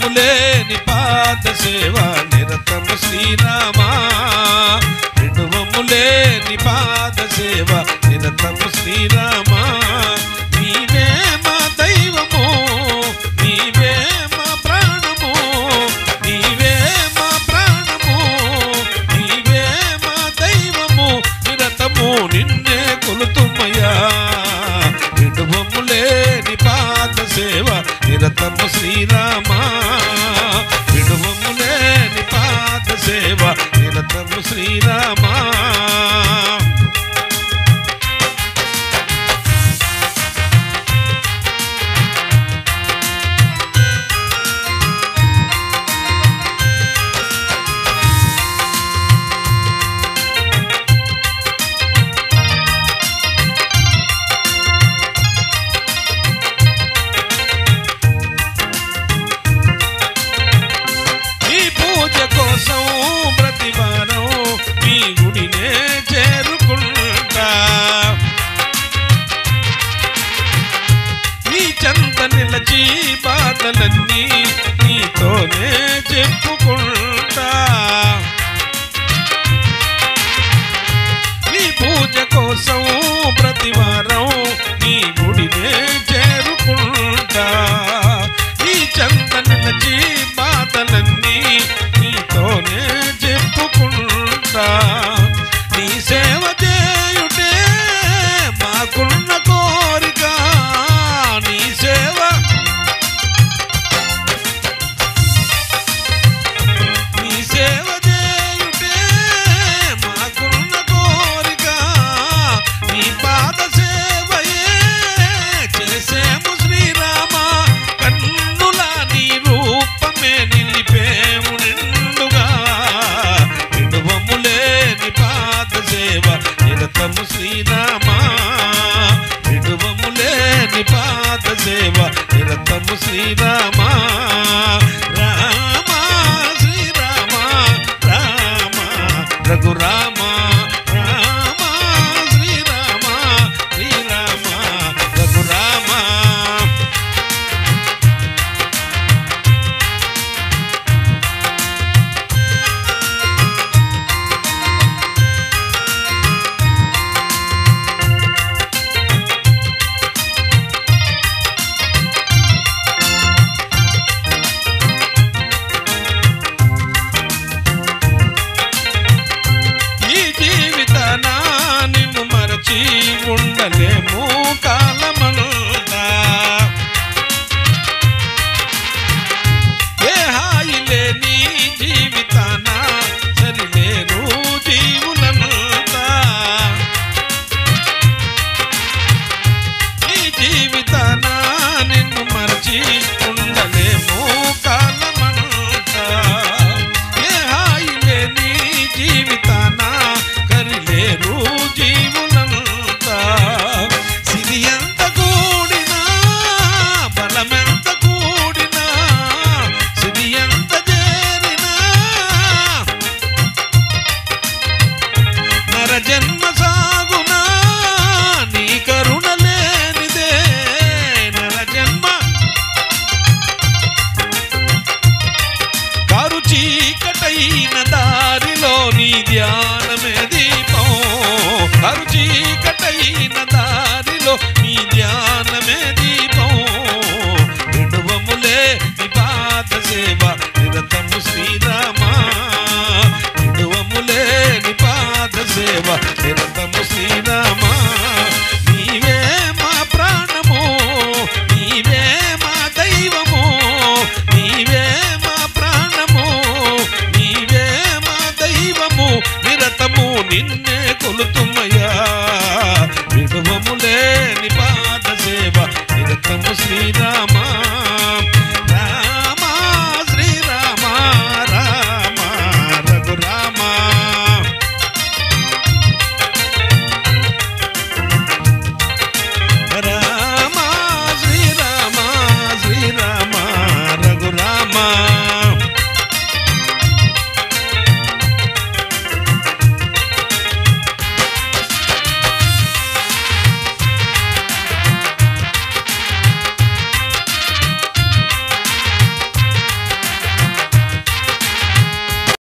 విడువములేని పాద సేవ నిరతము శ్రీరామా విడువములేని పాద సేవ నిరతము శ్రీరామా నీవే మా దైవము నీవే మా ప్రాణము నీవే మా ప్రాణము నీవే మా దైవము నిరతము నిన్నే కొలుతుమయ్యా విడువములేని పాద సేవ నిరతము శ్రీరామా విడువములేని పాద సేవ నిరతము శ్రీరామా కోసం ప్రతివారం మీ గుడినే చేరుకుంటా నీ చెంత నిలచి బాధలన్నీ నీతోనే చెప్పుకుంటా నీ పూజ కోసం ప్రతివారం నీ గుడినే చేరుకుంటా నీ చెంత నిలచి బాధలన్నీ నీతోనే చెప్పుకుంటా నీ సేవ చేయుటే మాకున్న కోరిక నీ సేవ చేయుటే మాకున్న కోరిక నీ పాద సేవయే చేసేము శ్రీరామ కన్నుల నీ రూపమే నిలిపేము నిండుగా విడువములేని పాద సేవ నిరతము శ్రీరామా విడువములేని పాద సేవ నిరతము శ్రీరామా రామ శ్రీరామ రామ రఘురామ రామ శ్రీరామ శ్రీరామ రఘురామ ఉండలేము కాలమనుదా ఏ హాయి లేని జీవితాన సరిలేరు జీవులనుదా ఈ జీవితాన నిన్ను మరచి ఉండలేము కాలమనుదా ఏ హాయి లేని జీవితాన కరిలేరు జీవులను సిరి ఎంత కూడినా బలమెంత కూడినా సిరి ఎంత చేరినా నర జన్మ సాగునా నీ కరుణ లేనిదే నర జన్మ కారు చీకటైన దారిలో నీ ధ్యానమే దీపం కారు చీకట